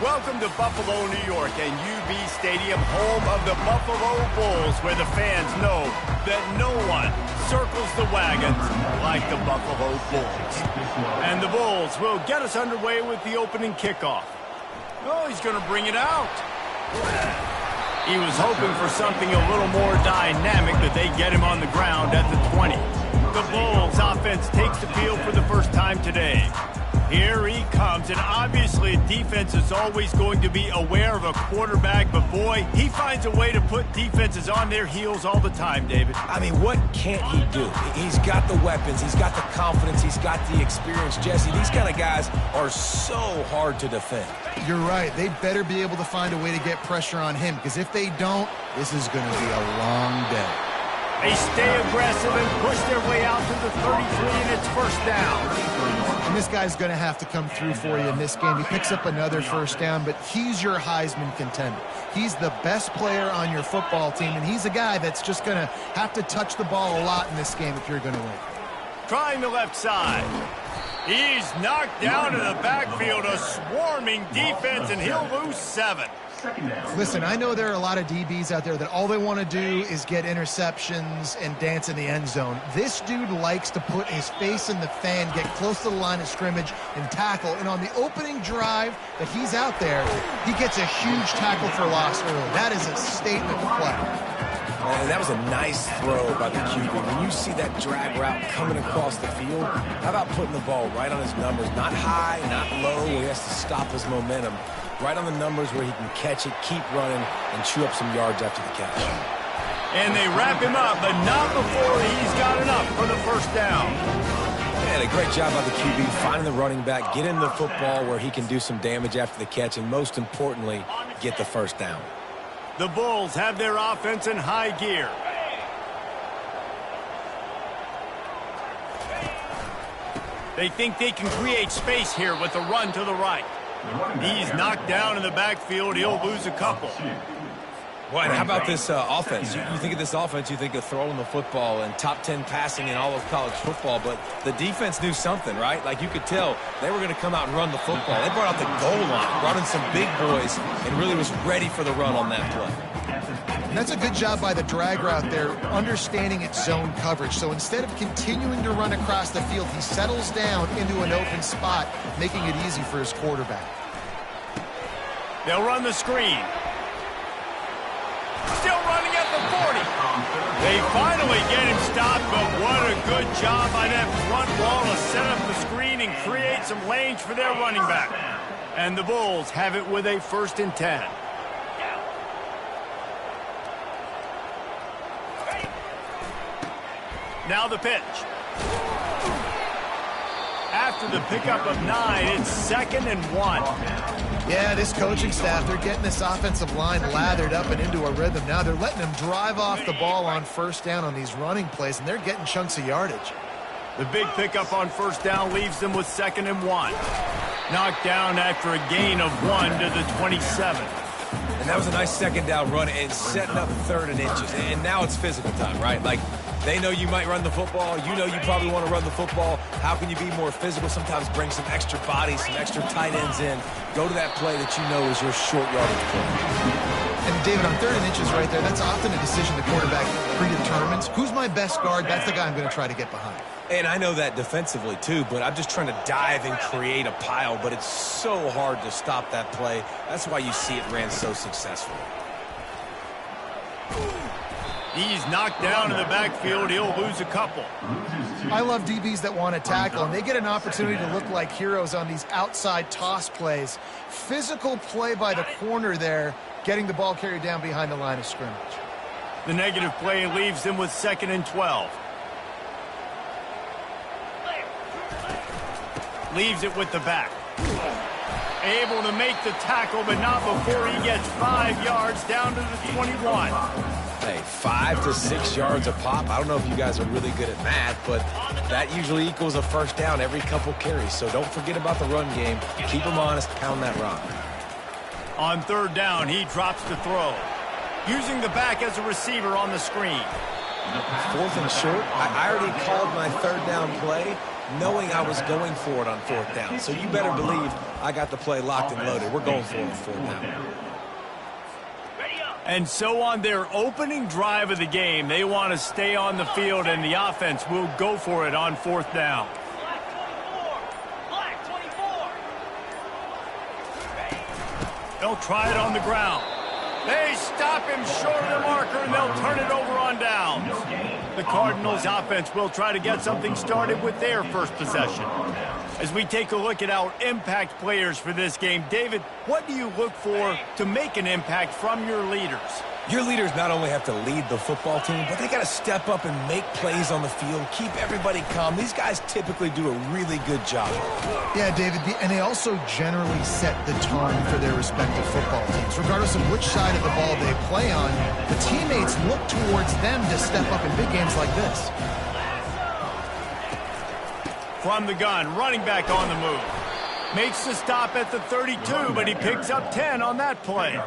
Welcome to Buffalo, New York, and UB Stadium, home of the Buffalo Bulls, where the fans know that no one circles the wagons like the Buffalo Bulls. And the Bulls will get us underway with the opening kickoff. Oh, he's going to bring it out. He was hoping for something a little more dynamic, that they get him on the ground at the 20. The Bulls offense takes the field for the first time today. Here he comes, and obviously defense is always going to be aware of a quarterback, but boy, he finds a way to put defenses on their heels all the time, David. I mean, what can't he do? He's got the weapons, he's got the confidence, he's got the experience. Jesse, these kind of guys are so hard to defend. You're right. They better be able to find a way to get pressure on him, because if they don't, this is going to be a long day. They stay aggressive and push their way out to the 33, and it's first down. And this guy's going to have to come through for you in this game. He picks up another first down, but he's your Heisman contender. He's the best player on your football team, and he's a guy that's just going to have to touch the ball a lot in this game if you're going to win. Trying the left side. He's knocked down in the backfield, a swarming defense, and he'll lose 7. Listen, I know there are a lot of DBs out there that all they want to do is get interceptions and dance in the end zone. This dude likes to put his face in the fan, get close to the line of scrimmage, and tackle. And on the opening drive that he's out there, he gets a huge tackle for loss early. That is a statement play. And that was a nice throw by the QB. When you see that drag route coming across the field, how about putting the ball right on his numbers? Not high, not low, where he has to stop his momentum. Right on the numbers where he can catch it, keep running, and chew up some yards after the catch. And they wrap him up, but not before he's got enough for the first down. And a great job by the QB finding the running back, get him the football where he can do some damage after the catch, and most importantly, get the first down. The Bulls have their offense in high gear. They think they can create space here with a run to the right. He's knocked down in the backfield. He'll lose a couple. Well, and how about this offense? You think of this offense, you think of throwing the football and top 10 passing in all of college football, but the defense knew something, right? Like you could tell they were going to come out and run the football. They brought out the goal line, brought in some big boys, and really was ready for the run on that play. And that's a good job by the drag route there, understanding its zone coverage. So instead of continuing to run across the field, he settles down into an open spot, making it easy for his quarterback. They'll run the screen. Still running at the 40. They finally get him stopped, but what a good job by that front wall to set up the screen and create some lanes for their running back. And the Bulls have it with a 1st and 10. Now the pitch. After the pickup of 9, it's 2nd and 1. Yeah, this coaching staff, they're getting this offensive line lathered up and into a rhythm. Now they're letting them drive off the ball on first down on these running plays, and they're getting chunks of yardage. The big pickup on first down leaves them with 2nd and 1. Knocked down after a gain of 1 to the 27. And that was a nice second down run and setting up 3rd and inches. And now it's physical time, right? Like, they know you might run the football. You know you probably want to run the football. How can you be more physical? Sometimes bring some extra bodies, some extra tight ends in. Go to that play that you know is your short yardage play. And, David, on 3rd and inches right there, that's often a decision the quarterback predetermines. Who's my best guard? That's the guy I'm going to try to get behind. And I know that defensively, too, but I'm just trying to dive and create a pile, but it's so hard to stop that play. That's why you see it ran so successfully. He's knocked down in the backfield. He'll lose a couple. I love DBs that want to tackle, and they get an opportunity to look like heroes on these outside toss plays. Physical play by the corner there, getting the ball carried down behind the line of scrimmage. The negative play leaves them with 2nd and 12. Leaves it with the back. Able to make the tackle, but not before he gets 5 yards down to the 21. Hey, 5 to 6 yards a pop. I don't know if you guys are really good at math, but that usually equals a first down every couple carries. So don't forget about the run game. Keep them honest, pound that rock. On 3rd down, he drops to throw. Using the back as a receiver on the screen. 4th and short. I already called my 3rd down play knowing I was going for it on 4th down. So you better believe I got the play locked and loaded. We're going for it on 4th down. And so on their opening drive of the game, they want to stay on the field, and the offense will go for it on 4th down. They'll try it on the ground. They stop him short of the marker, and they'll turn it over on downs. The Cardinals offense will try to get something started with their first possession. As we take a look at our impact players for this game, David, what do you look for to make an impact from your leaders? Your leaders not only have to lead the football team, but they got to step up and make plays on the field, keep everybody calm. These guys typically do a really good job. Yeah, David, and they also generally set the tone for their respective football teams. Regardless of which side of the ball they play on, the teammates look towards them to step up in big games like this. From the gun, running back on the move. Makes the stop at the 32, but he picks up 10 on that play.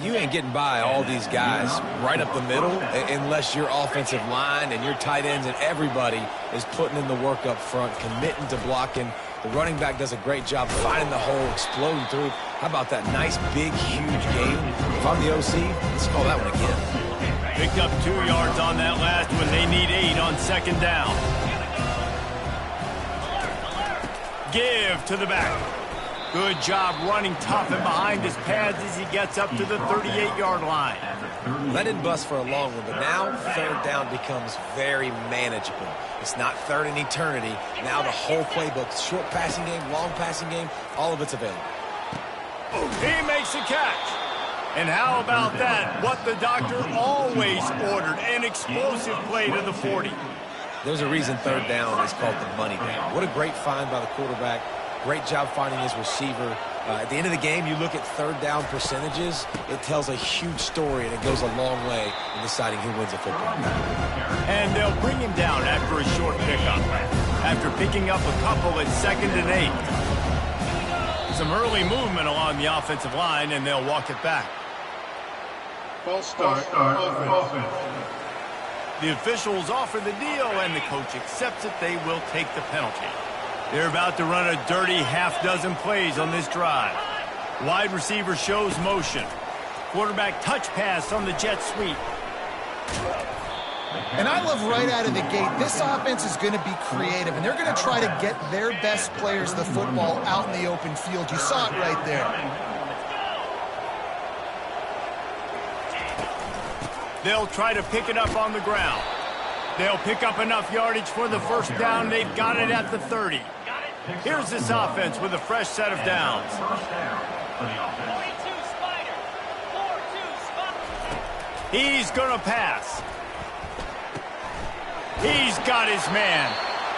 You ain't getting by all these guys right up the middle unless your offensive line and your tight ends and everybody is putting in the work up front, committing to blocking. The running back does a great job finding the hole, exploding through. How about that nice, big, huge game? If I'm the OC, let's call that one again. Picked up 2 yards on that last one. They need 8 on 2nd down. Give to the back. Good job running tough and behind his pads as he gets up to the 38-yard line. That didn't bust for a long one, but now 3rd down becomes very manageable. It's not 3rd and eternity. Now the whole playbook, short passing game, long passing game, all of it's available. He makes a catch. And how about that? What the doctor always ordered, an explosive play to the 40. There's a reason 3rd down is called the money down. What a great find by the quarterback. Great job finding his receiver. At the end of the game, you look at 3rd down percentages. It tells a huge story, and it goes a long way in deciding who wins a football. And they'll bring him down after a short pickup. After picking up a couple at 2nd and 8. Some early movement along the offensive line, and they'll walk it back. False start. Offense. The officials offer the deal, and the coach accepts it. They will take the penalty. They're about to run a dirty half-dozen plays on this drive. Wide receiver shows motion. Quarterback touch pass on the jet sweep. And I love right out of the gate, this offense is going to be creative, and they're going to try to get their best players the football out in the open field. You saw it right there. They'll try to pick it up on the ground. They'll pick up enough yardage for the 1st down. They've got it at the 30. Here's this offense with a fresh set of downs. He's going to pass. He's got his man.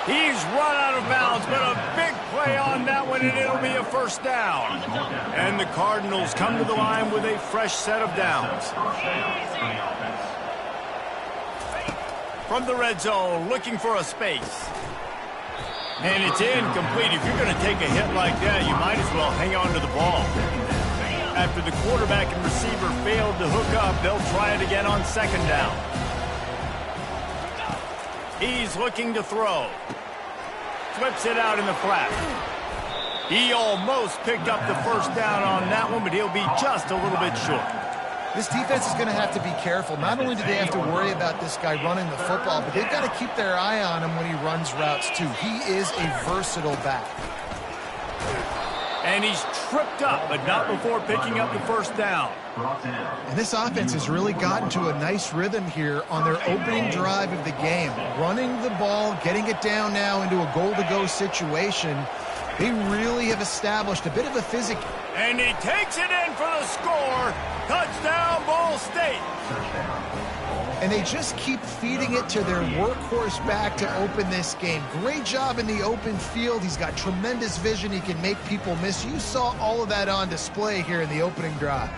He's run out of bounds, but a big play on that one, and it'll be a 1st down. And the Cardinals come to the line with a fresh set of downs. From the red zone, looking for a space. And it's incomplete. If you're going to take a hit like that, you might as well hang on to the ball. After the quarterback and receiver failed to hook up, they'll try it again on 2nd down. He's looking to throw. Flips it out in the flat. He almost picked up the 1st down on that one, but he'll be just a little bit short. This defense is going to have to be careful. Not only do they have to worry about this guy running the football, but they've got to keep their eye on him when he runs routes too. He is a versatile back. And he's tripped up, but not before picking up the 1st down. And this offense has really gotten to a nice rhythm here on their opening drive of the game. Running the ball, getting it down now into a goal-to-go situation. They really have established a bit of a physic. And he takes it in for the score. Touchdown, Ball State. And they just keep feeding it to their workhorse back to open this game. Great job in the open field. He's got tremendous vision. He can make people miss. You saw all of that on display here in the opening drive.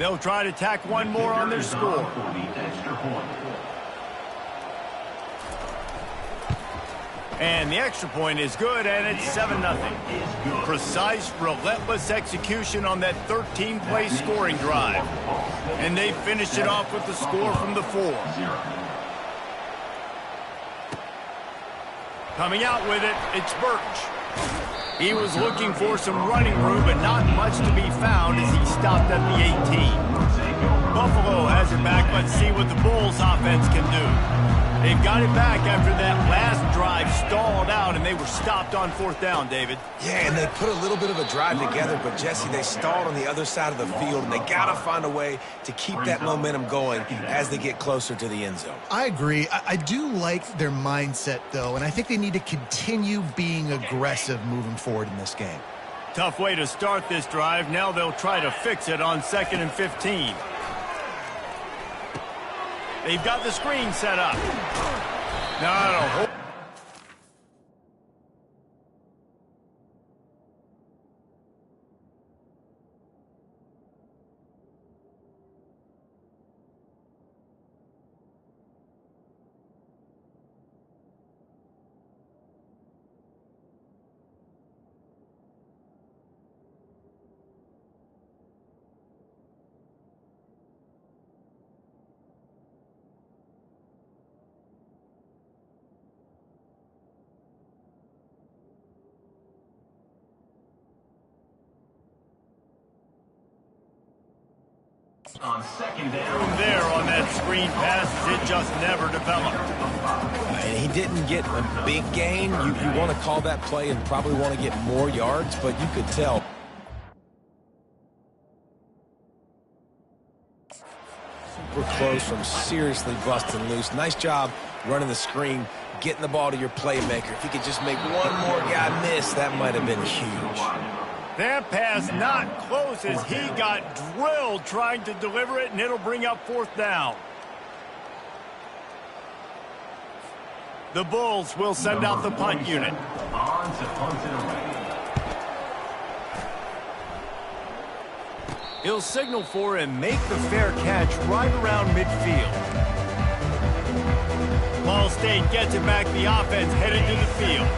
They'll try to tack one more on their score. And the extra point is good, and it's 7-0. Precise, relentless execution on that 13-play scoring drive. And they finished it off with the score from the 4. Coming out with it, it's Birch. He was looking for some running room, but not much to be found as he stopped at the 18. Buffalo has it back. Let's see what the Bulls offense can do. They've got it back after that last drive stalled out, and they were stopped on 4th down, David. Yeah, and they put a little bit of a drive together, but, Jesse, they stalled on the other side of the field, and they got to find a way to keep that momentum going as they get closer to the end zone. I agree. I do like their mindset, though, and I think they need to continue being aggressive moving forward in this game. Tough way to start this drive. Now they'll try to fix it on 2nd and 15. They've got the screen set up. No. On 2nd down. There on that screen pass, it just never developed. And he didn't get a big gain. You want to call that play and probably want to get more yards, but you could tell. Super close from seriously busting loose. Nice job running the screen, getting the ball to your playmaker. If he could just make one more guy miss, that might have been huge. That pass not close as he got drilled trying to deliver it, and it'll bring up 4th down. The Bulls will send out the punt unit. On to punt it away. He'll signal for and make the fair catch right around midfield. Ball State gets it back. The offense headed to the field.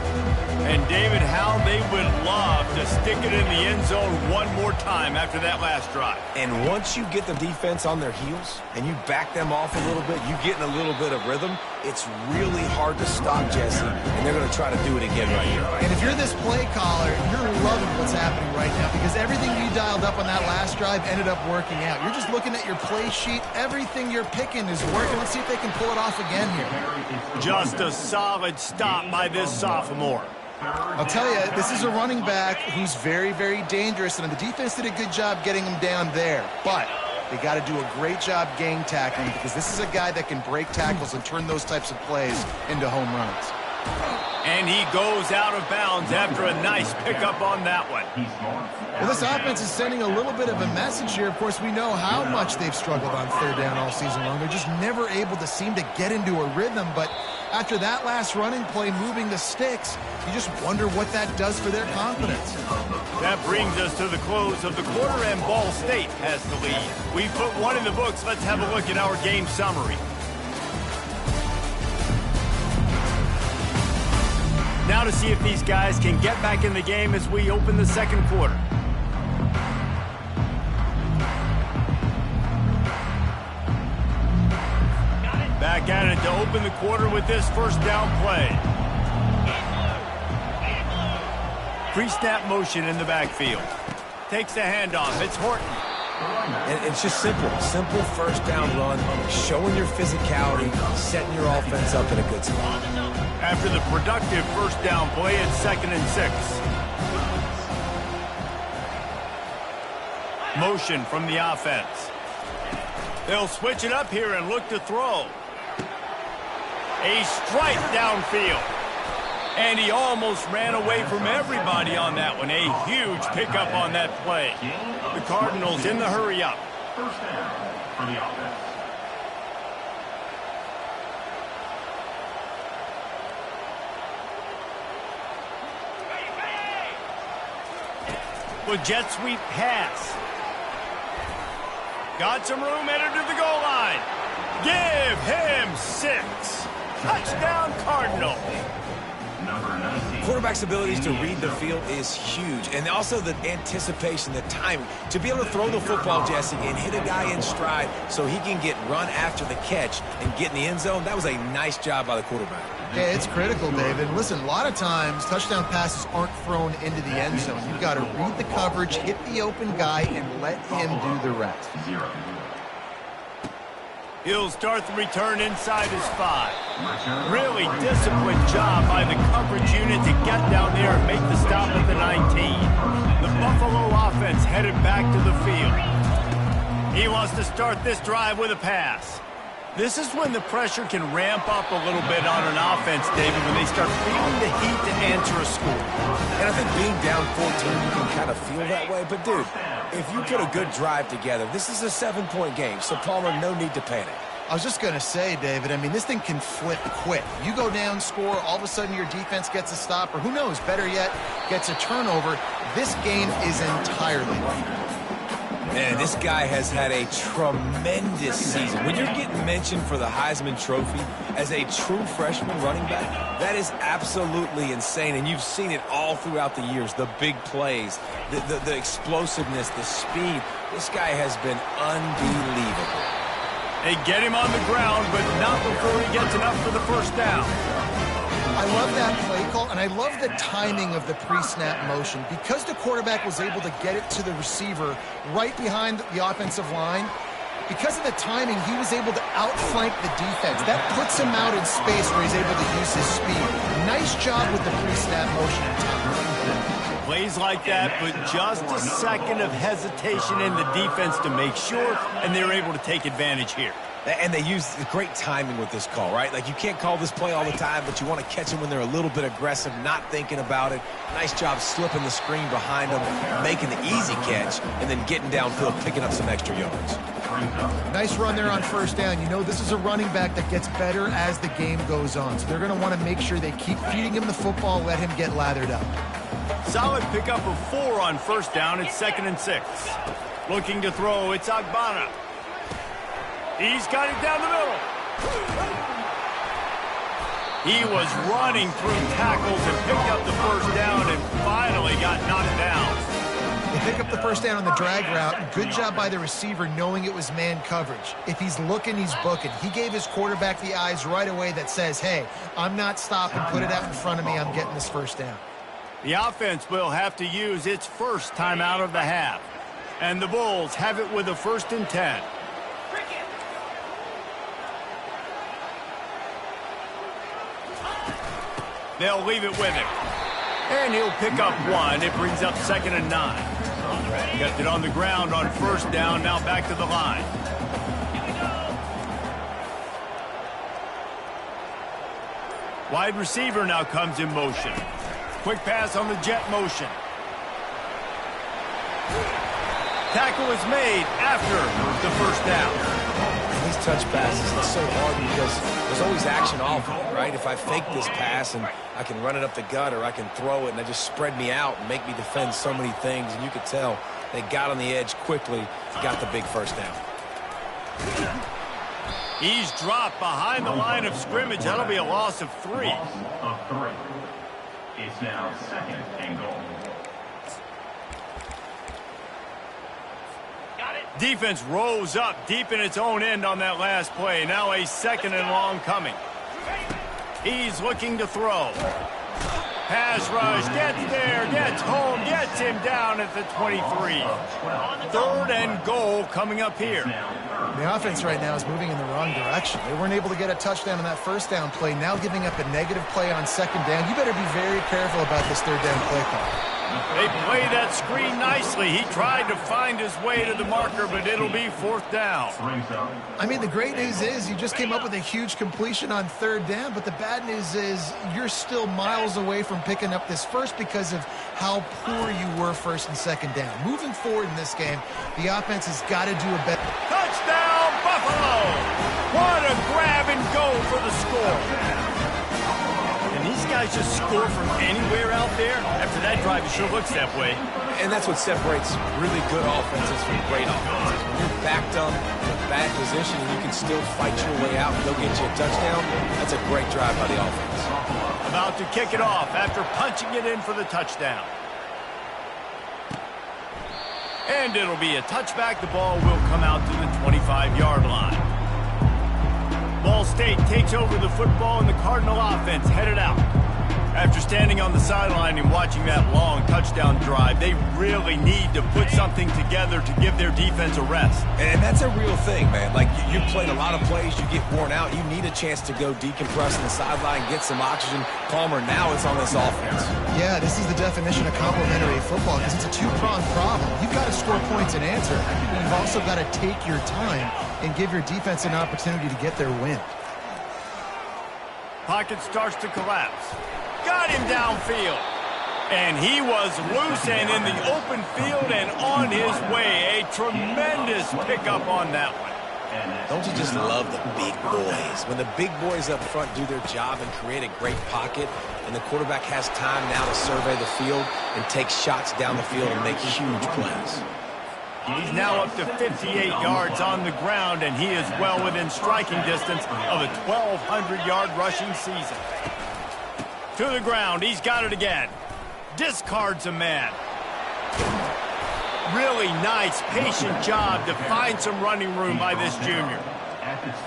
And, David, how they would love to stick it in the end zone one more time after that last drive. And once you get the defense on their heels and you back them off a little bit, you get in a little bit of rhythm, it's really hard to stop, Jesse, and they're going to try to do it again right here. And if you're this play caller, you're loving what's happening right now because everything you dialed up on that last drive ended up working out. You're just looking at your play sheet. Everything you're picking is working. Let's see if they can pull it off again here. Just a solid stop by this sophomore. I'll tell you, this is a running back who's very, very dangerous, and the defense did a good job getting him down there. But they got to do a great job gang tackling because this is a guy that can break tackles and turn those types of plays into home runs. And he goes out of bounds after a nice pickup on that one. Well, this offense is sending a little bit of a message here. Of course, we know how much they've struggled on 3rd down all season long. They're just never able to seem to get into a rhythm. But after that last running play moving the sticks, you just wonder what that does for their confidence. That brings us to the close of the quarter, and Ball State has the lead. We put one in the books. Let's have a look at our game summary. Now to see if these guys can get back in the game as we open the 2nd quarter. Back at it to open the quarter with this 1st down play. Pre-snap motion in the backfield. Takes the handoff. It's Horton. And it's just simple 1st down run, showing your physicality, setting your offense up in a good spot. After the productive 1st down play, it's 2nd and 6. Motion from the offense. They'll switch it up here and look to throw. A strike downfield. And he almost ran away from everybody on that one. A huge pickup on that play. The Cardinals in the hurry up. 1st down for the offense. Well, jet sweep pass. Got some room, headed to the goal line. Give him 6. Touchdown, Cardinal. Number 19. Quarterback's abilities to read the field is huge, and also the anticipation, the timing. To be able to throw the football, Jesse, and hit a guy in stride so he can get run after the catch and get in the end zone, that was a nice job by the quarterback. Yeah, it's critical, David. Listen, a lot of times touchdown passes aren't thrown into the end zone. You've got to read the coverage, hit the open guy, and let him do the rest. 0. He'll start the return inside his 5. Really disciplined job by the coverage unit to get down there and make the stop at the 19. The Buffalo offense headed back to the field. He wants to start this drive with a pass. This is when the pressure can ramp up a little bit on an offense, David, when they start feeling the heat to answer a score. And I think being down 14, you can kind of feel that way. But, dude, if you put a good drive together, this is a 7-point game. So, Palmer, no need to panic. I was just going to say, David, I mean, this thing can flip quick. You go down, score, all of a sudden your defense gets a stop, or who knows, better yet, gets a turnover. This game is entirely different. Man, this guy has had a tremendous season. When you're getting mentioned for the Heisman Trophy as a true freshman running back, that is absolutely insane. And you've seen it all throughout the years, the big plays, the explosiveness, the speed. This guy has been unbelievable. They get him on the ground, but not before he gets enough for the first down. I love that play call, and I love the timing of the pre-snap motion. Because the quarterback was able to get it to the receiver right behind the offensive line, because of the timing, he was able to outflank the defense. That puts him out in space where he's able to use his speed. Nice job with the pre-snap motion and timing. Plays like that, but just a second of hesitation in the defense to make sure, and they're able to take advantage here. And they use great timing with this call, right? Like, you can't call this play all the time, but you want to catch them when they're a little bit aggressive, not thinking about it. Nice job slipping the screen behind them, making the easy catch, and then getting downfield, picking up some extra yards. Nice run there on first down. You know, this is a running back that gets better as the game goes on. So they're going to want to make sure they keep feeding him the football, let him get lathered up. Solid pickup of 4 on first down. It's 2nd and 6. Looking to throw, it's Agbana. He's got it down the middle. He was running through tackles and picked up the first down and finally got knocked down. They pick up the first down on the drag route. Good job by the receiver knowing it was man coverage. If he's looking, he's booking. He gave his quarterback the eyes right away that says, hey, I'm not stopping. Put it out in front of me. I'm getting this first down. The offense will have to use its first timeout of the half. And the Bulls have it with a 1st and 10. They'll leave it with him. And he'll pick up 1. It brings up 2nd and 9. Kept it on the ground on first down. Now back to the line. Wide receiver now comes in motion. Quick pass on the jet motion. Tackle is made after the first down. These touch passes, it's so hard because there's always action off of it, right? If I fake this pass and I can run it up the gut or I can throw it and they just spread me out and make me defend so many things, and you could tell they got on the edge quickly, got the big first down. He's dropped behind the line of scrimmage. That'll be a loss of 3. Loss of 3. It's now 2nd and goal. Defense rose up deep in its own end on that last play. Now a 2nd and long coming. He's looking to throw. Pass rush, gets there, gets home, gets him down at the 23. 3rd and goal coming up here. The offense right now is moving in the wrong direction. They weren't able to get a touchdown on that first down play. Now giving up a negative play on 2nd down. You better be very careful about this 3rd down play call. They play that screen nicely. He tried to find his way to the marker, but it'll be 4th down. I mean, the great news is you just came up with a huge completion on 3rd down, but the bad news is you're still miles away from picking up this first because of how poor you were 1st and 2nd down. Moving forward in this game, the offense has got to do a better. Touchdown, Buffalo! What a grab and go for the score. And he's guys just score from anywhere out there? After that drive, it sure looks that way. And that's what separates really good offenses from great offenses. When you're backed up in a bad position and you can still fight your way out and go get you a touchdown, that's a great drive by the offense. About to kick it off after punching it in for the touchdown. And it'll be a touchback. The ball will come out to the 25-yard line. Ball State takes over the football, and the Cardinal offense headed out. After standing on the sideline and watching that long touchdown drive, they really need to put something together to give their defense a rest. And that's a real thing, man. Like, you played a lot of plays, you get worn out, you need a chance to go decompress on the sideline, get some oxygen. Palmer, now it's on this offense. Yeah, this is the definition of complementary football because it's a two-pronged problem. You've got to score points and answer. You've also got to take your time and give your defense an opportunity to get their win. Pocket starts to collapse. Got him downfield. And he was loose and in the open field and on his way. A tremendous pickup on that one. Don't you just love the big boys? When the big boys up front do their job and create a great pocket, and the quarterback has time now to survey the field and take shots down the field and make huge plays. He's now up to 58 yards on the ground, and he is well within striking distance of a 1,200-yard rushing season. To the ground, he's got it again. Discards a man. Really nice, patient job to find some running room by this junior.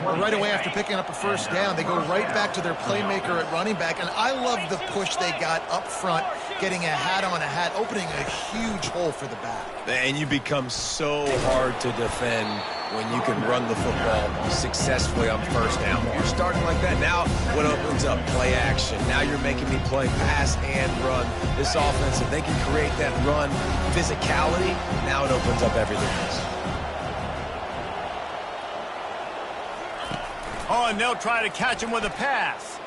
Well, right away after picking up a first down, they go right back to their playmaker at running back, and I love the push they got up front, getting a hat on a hat, opening a huge hole for the back. And you become so hard to defend when you can run the football successfully on first down. You're starting like that. Now what opens up? Play action. Now you're making me play pass and run. This offense, if they can create that run physicality, now it opens up everything else. Oh, and they'll try to catch him with a pass.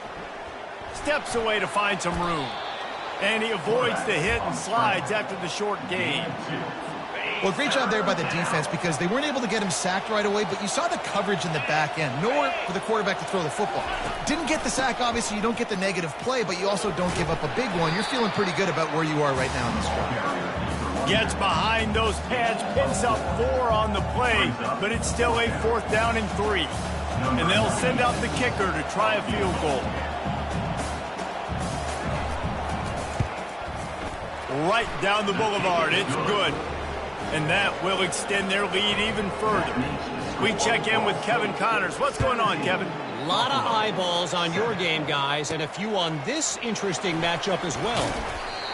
Steps away to find some room. And he avoids the hit and slides after the short gain. Well, great job there by the defense because they weren't able to get him sacked right away, but you saw the coverage in the back end. Nowhere for the quarterback to throw the football. Didn't get the sack, obviously. You don't get the negative play, but you also don't give up a big one. You're feeling pretty good about where you are right now in this drive. Gets behind those pads, picks up 4 on the play, but it's still a 4th down and 3. And they'll send out the kicker to try a field goal. Right down the boulevard. It's good. And that will extend their lead even further. We check in with Kevin Connors. What's going on, Kevin? A lot of eyeballs on your game, guys, and a few on this interesting matchup as well.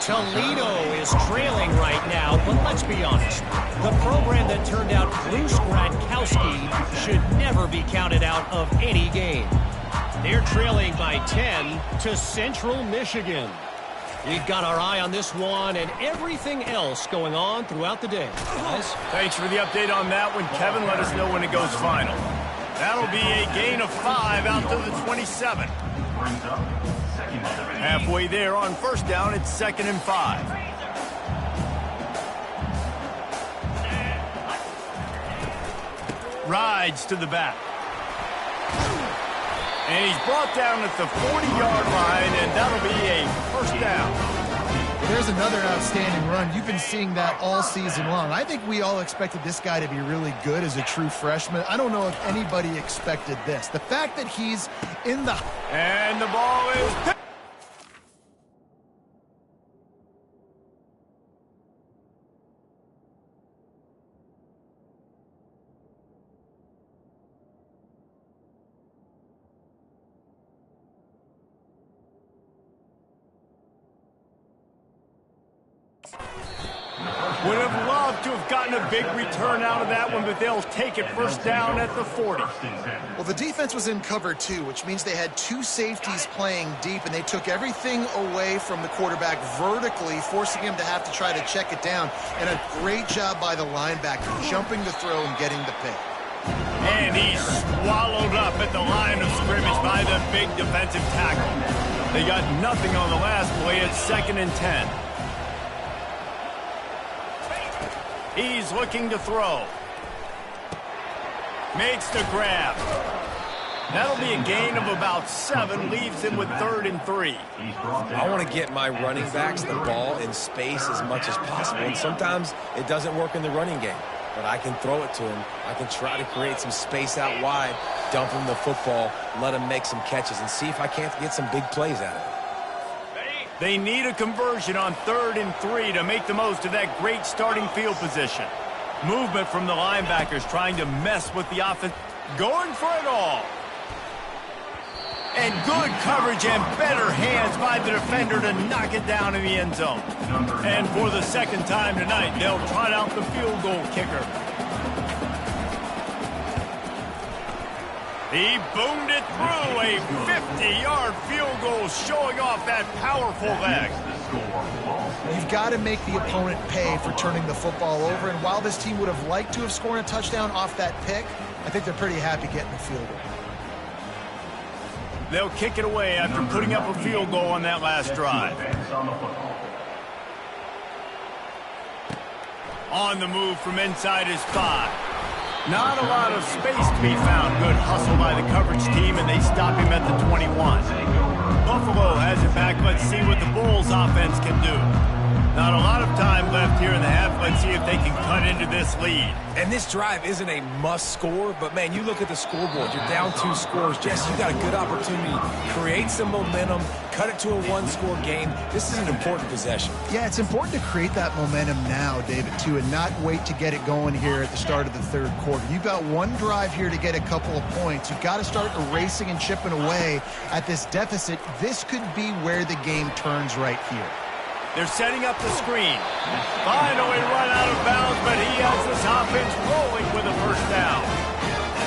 Toledo is trailing right now, but let's be honest. The program that turned out Bruce Gradkowski should never be counted out of any game. They're trailing by 10 to Central Michigan. We've got our eye on this one and everything else going on throughout the day. Guys? Thanks for the update on that one, Kevin. Let us know when it goes final. That'll be a gain of 5 out to the 27. Halfway there on first down, it's 2nd and 5. Rides to the back. And he's brought down at the 40-yard line, and that'll be a first down. There's another outstanding run. You've been seeing that all season long. I think we all expected this guy to be really good as a true freshman. I don't know if anybody expected this. The fact that he's in the... And the ball is... Would have loved to have gotten a big return out of that one, but they'll take it first down at the 40. Well, the defense was in cover 2, which means they had 2 safeties playing deep, and they took everything away from the quarterback vertically, forcing him to have to try to check it down. And a great job by the linebacker, jumping the throw and getting the pick. And he's swallowed up at the line of scrimmage by the big defensive tackle. They got nothing on the last play. It's 2nd and 10. He's looking to throw. Makes the grab. That'll be a gain of about 7, leaves him with 3rd and 3. I want to get my running backs the ball in space as much as possible, and sometimes it doesn't work in the running game. But I can throw it to him. I can try to create some space out wide, dump him the football, let him make some catches, and see if I can't get some big plays out of it. They need a conversion on 3rd and 3 to make the most of that great starting field position. Movement from the linebackers trying to mess with the offense. Going for it all. And good coverage and better hands by the defender to knock it down in the end zone. And for the second time tonight, they'll trot out the field goal kicker. He boomed it through a 50-yard field goal, showing off that powerful leg. You've got to make the opponent pay for turning the football over, and while this team would have liked to have scored a touchdown off that pick, I think they're pretty happy getting the field goal. They'll kick it away after putting up a field goal on that last drive. On the move from inside his 5. Not a lot of space to be found. Good hustle by the coverage team, and they stop him at the 21. Buffalo has it back. Let's see what the Bulls offense can do. Not a lot of time left here in the half. Let's see if they can cut into this lead. And this drive isn't a must score, but man, you look at the scoreboard. You're down 2 scores. Jesse, you got a good opportunity to create some momentum, cut it to a 1-score game. This is an important possession. Yeah, it's important to create that momentum now, David, too, and not wait to get it going here at the start of the 3rd quarter. You've got one drive here to get a couple of points. You've got to start erasing and chipping away at this deficit. This could be where the game turns right here. They're setting up the screen. Finally run out of bounds, but he has this offense rolling with a first down.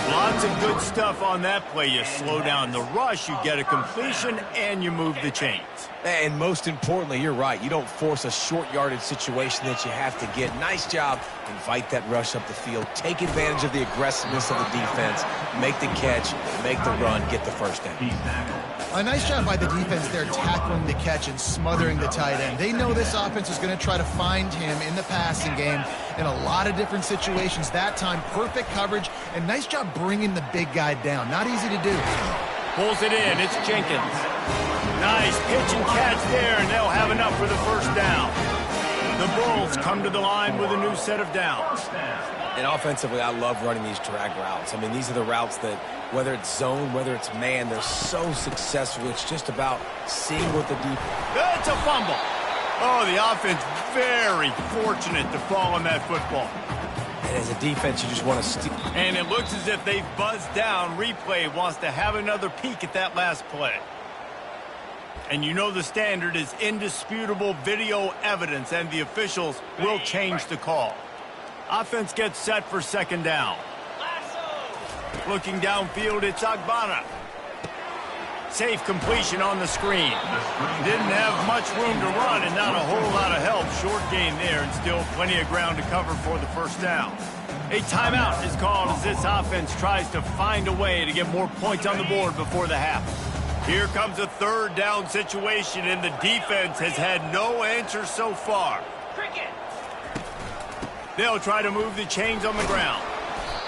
Lots of good stuff on that play. You slow down the rush, you get a completion, and you move the chains. And most importantly, you're right. You don't force a short yardage situation that you have to get. Nice job. Invite that rush up the field. Take advantage of the aggressiveness of the defense. Make the catch, make the run, get the first down. A nice job by the defense there tackling the catch and smothering the tight end. They know this offense is going to try to find him in the passing game in a lot of different situations. That time, perfect coverage, and nice job bringing the big guy down. Not easy to do. Pulls it in. It's Jenkins. Nice pitch and catch there, and they'll have enough for the first down. The Bulls come to the line with a new set of downs. And offensively, I love running these drag routes. I mean, these are the routes that, whether it's zone, whether it's man, they're so successful. It's just about seeing what the defense. It's a fumble. Oh, the offense very fortunate to fall on that football. And as a defense, you just want to steal. And it looks as if they've buzzed down. Replay wants to have another peek at that last play. And you know the standard is indisputable video evidence, and the officials will change the call. Offense gets set for second down. Looking downfield, it's Agbana. Safe completion on the screen. Didn't have much room to run and not a whole lot of help. Short gain there and still plenty of ground to cover for the first down. A timeout is called as this offense tries to find a way to get more points on the board before the half. Here comes a 3rd down situation, and the defense has had no answer so far. They'll try to move the chains on the ground.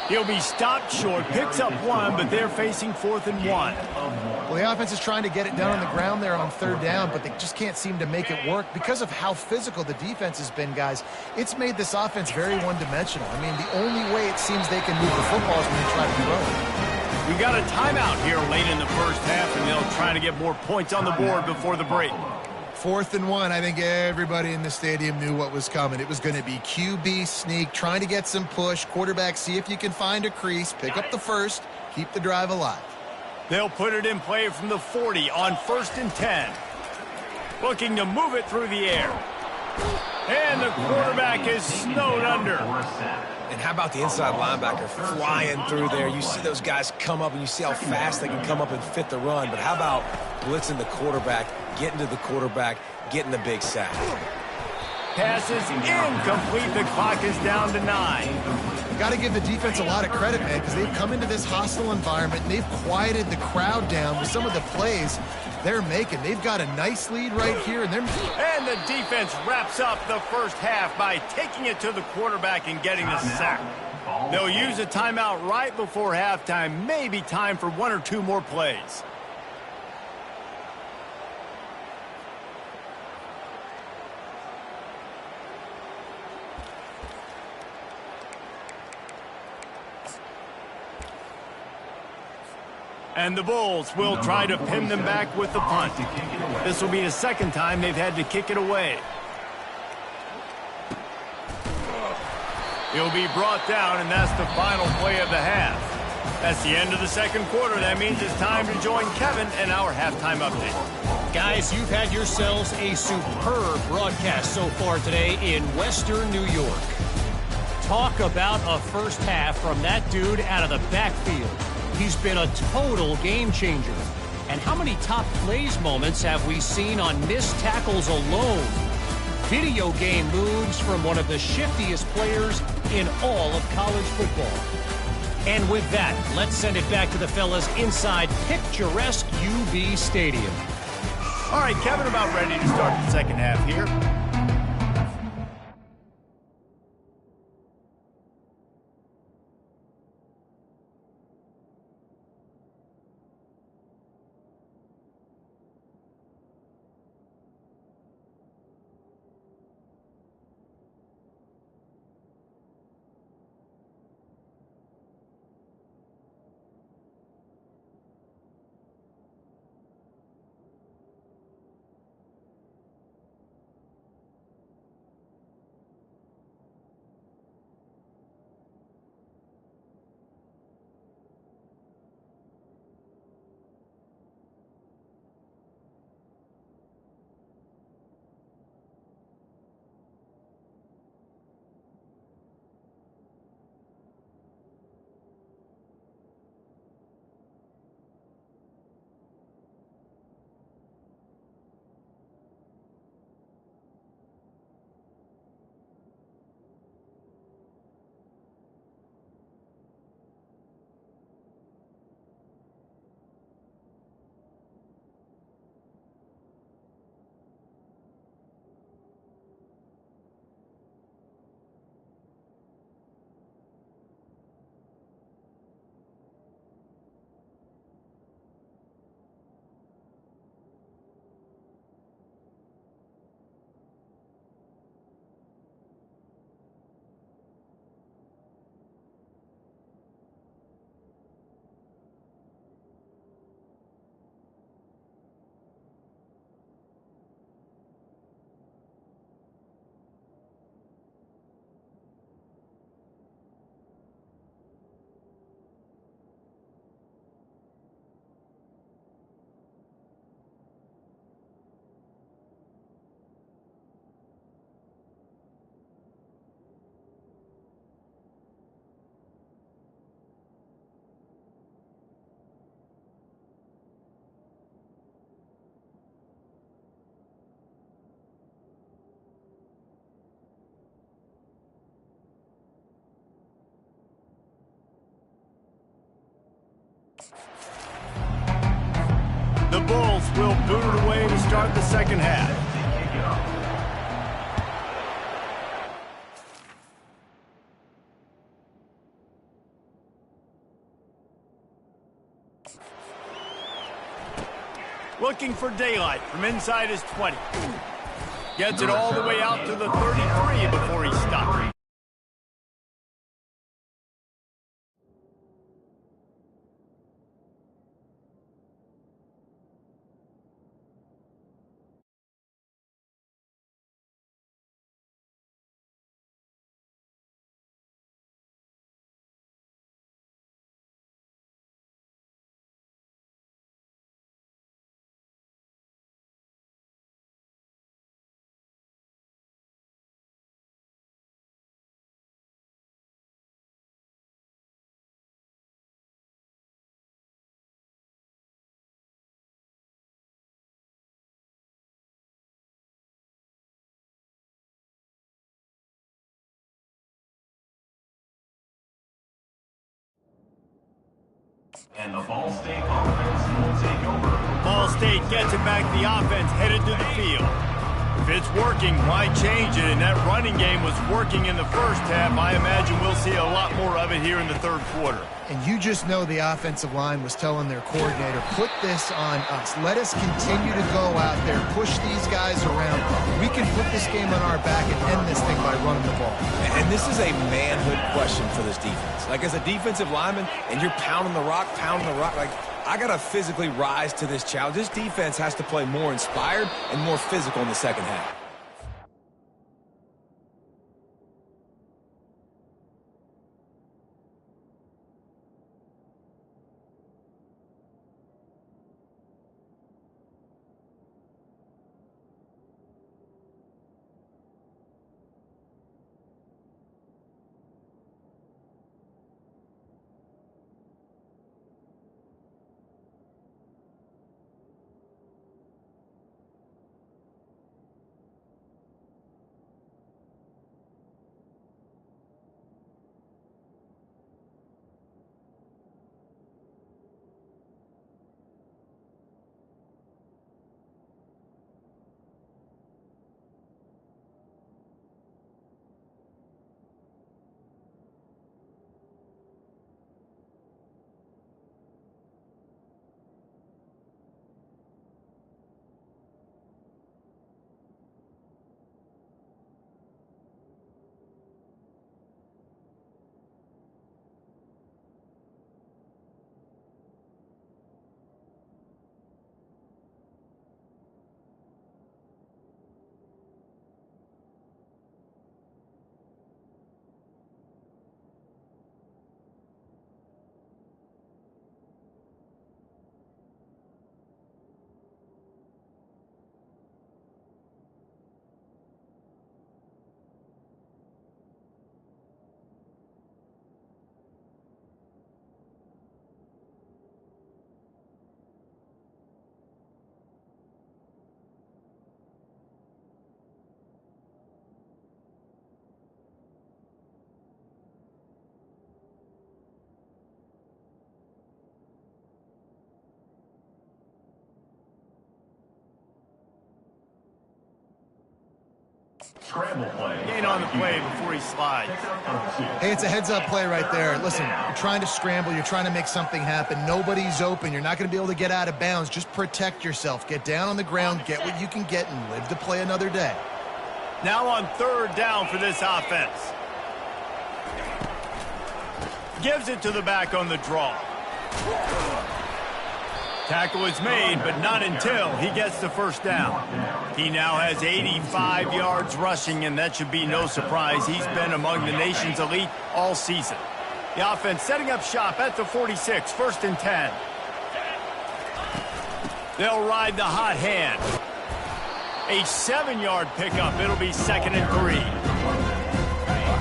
He'll be stopped short, picks up 1, but they're facing 4th and 1. Well, the offense is trying to get it down on the ground there on 3rd down, but they just can't seem to make it work because of how physical the defense has been, guys. It's made this offense very one-dimensional. I mean, the only way it seems they can move the football is when they try to throw it. We got a timeout here late in the first half, and they'll try to get more points on the board before the break. 4th and 1, I think everybody in the stadium knew what was coming. It was going to be QB sneak, trying to get some push. Quarterback, see if you can find a crease, pick up the first, keep the drive alive. They'll put it in play from the 40 on 1st and 10. Looking to move it through the air. And the quarterback is snowed under. And how about the inside linebacker flying through there? You see those guys come up, and you see how fast they can come up and fit the run. But how about blitzing the quarterback, getting to the quarterback, getting the big sack? Pass is incomplete. The clock is down to 9. Got to give the defense a lot of credit, man, because they've come into this hostile environment, and they've quieted the crowd down with some of the plays they're making. They've got a nice lead right here, and the defense wraps up the first half by taking it to the quarterback and getting the sack. They'll use a timeout right before halftime. Maybe time for one or two more plays. And the Bulls will try to pin them back with the punt. This will be the second time they've had to kick it away. He'll be brought down, and that's the final play of the half. That's the end of the second quarter. That means it's time to join Kevin in our halftime update. Guys, you've had yourselves a superb broadcast so far today in Western New York. Talk about a first half from that dude out of the backfield. He's been a total game changer. And how many top plays moments have we seen on missed tackles alone? Video game moves from one of the shiftiest players in all of college football. And with that, let's send it back to the fellas inside picturesque UB Stadium. All right, Kevin, about ready to start the second half here. The Bulls will boot it away to start the second half. Looking for daylight from inside his 20. Gets it all the way out to the 33 before he stopped. And the Ball State offense will take over. Ball State gets it back. The offense headed to the field. If it's working, why change it? And that running game was working in the first half. I imagine we'll see a lot more of it here in the third quarter. And you just know the offensive line was telling their coordinator, put this on us. Let us continue to go out there, push these guys around. We can put this game on our back and end this thing by running the ball. And this is a manhood question for this defense. Like, as a defensive lineman, and you're pounding the rock, like, I got to physically rise to this challenge. This defense has to play more inspired and more physical in the second half. Scramble play. Gain on the play before he slides. Hey, it's a heads-up play right there. Listen, you're trying to scramble. You're trying to make something happen. Nobody's open. You're not going to be able to get out of bounds. Just protect yourself. Get down on the ground, get what you can get, and live to play another day. Now on third down for this offense. Gives it to the back on the draw. Tackle is made, but not until he gets the first down. He now has 85 yards rushing, and that should be no surprise. He's been among the nation's elite all season. The offense setting up shop at the 46, 1st and 10. They'll ride the hot hand. A 7-yard pickup. It'll be 2nd and 3.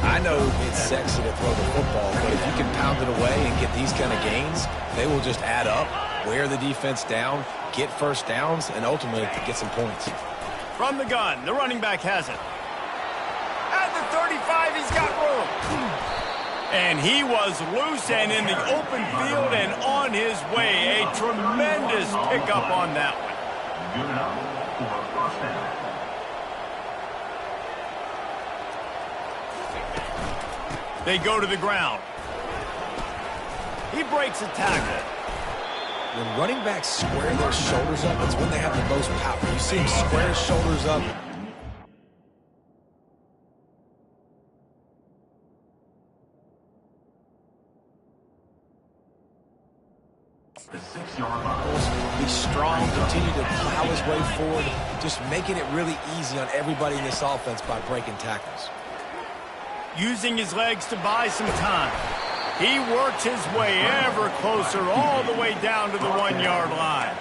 I know it's sexy to throw the football, but if you can pound it away and get these kind of gains, they will just add up, wear the defense down, get first downs, and ultimately to get some points. From the gun, the running back has it. At the 35, he's got room. And he was loose and in the open field and on his way. A tremendous pickup on that one. Good enough for a first down. They go to the ground. He breaks a tackle. When running backs square their shoulders up, it's when they have the most power. You see him square his shoulders up. The 6-yard line. Be strong, continue to plow his way forward, just making it really easy on everybody in this offense by breaking tackles. Using his legs to buy some time. He works his way ever closer all the way down to the 1-yard line.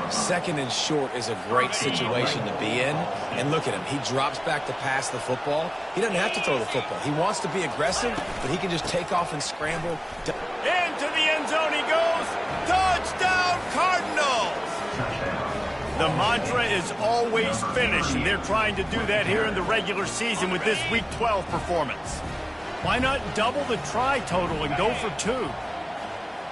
2nd and short is a great situation to be in. And look at him. He drops back to pass the football. He doesn't have to throw the football. He wants to be aggressive, but he can just take off and scramble. Into the end zone he goes. Touchdown, Cardinals! The mantra is always finish, and they're trying to do that here in the regular season with this Week 12 performance. Why not double the try total and go for 2?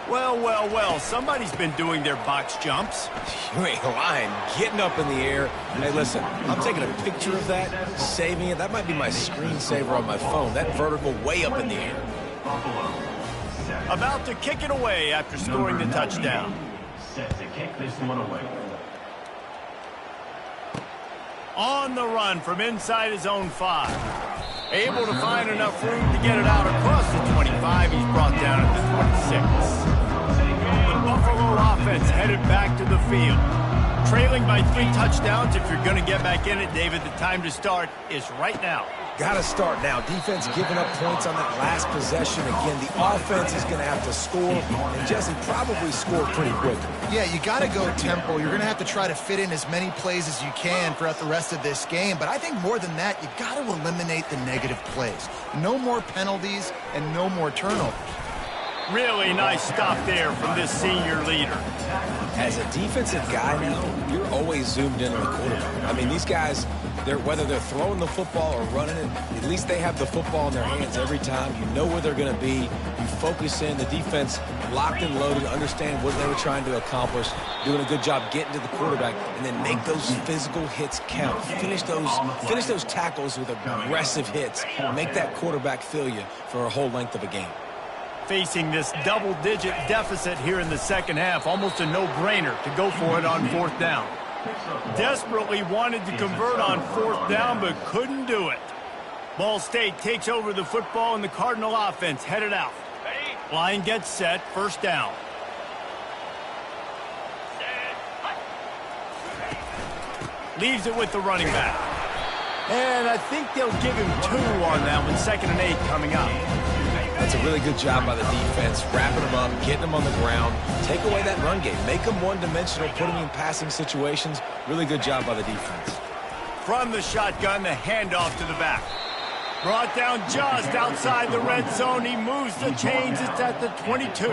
Well, well, well, somebody's been doing their box jumps. You ain't lying. Getting up in the air. Hey, listen, I'm taking a picture of that, saving it. That might be my screensaver on my phone. That vertical way up in the air. About to kick it away after scoring the touchdown. Set to kick this one away. On the run from inside his own 5. Able to find enough room to get it out across the 25. He's brought down at the 26. The Buffalo offense headed back to the field. Trailing by 3 touchdowns. If you're going to get back in it, David, the time to start is right now. Got to start now. Defense giving up points on that last possession. Again, the offense is going to have to score, and Jesse probably score pretty quickly. Yeah, you got to go tempo. You're going to have to try to fit in as many plays as you can throughout the rest of this game. But I think more than that, you got to eliminate the negative plays. No more penalties and no more turnovers. Really nice stop there from this senior leader. As a defensive guy now, you're always zoomed in on the quarterback. I mean, these guys, whether they're throwing the football or running it, at least they have the football in their hands every time. You know where they're going to be. You focus in. The defense locked and loaded, understand what they were trying to accomplish, doing a good job getting to the quarterback, and then make those physical hits count. Finish those tackles with aggressive hits. Make that quarterback feel you for a whole length of a game. Facing this double-digit deficit here in the second half, almost a no-brainer to go for it on 4th down. Desperately wanted to convert on 4th down, but couldn't do it. Ball State takes over the football, and the Cardinal offense headed out. Line gets set, 1st down. Leaves it with the running back. And I think they'll give him 2 on that one, 2nd and 8 coming up. That's a really good job by the defense, wrapping them up, getting them on the ground. Take away that run game. Make them one-dimensional, put them in passing situations. Really good job by the defense. From the shotgun, the handoff to the back. Brought down just outside the red zone. He moves the chains. It's at the 22.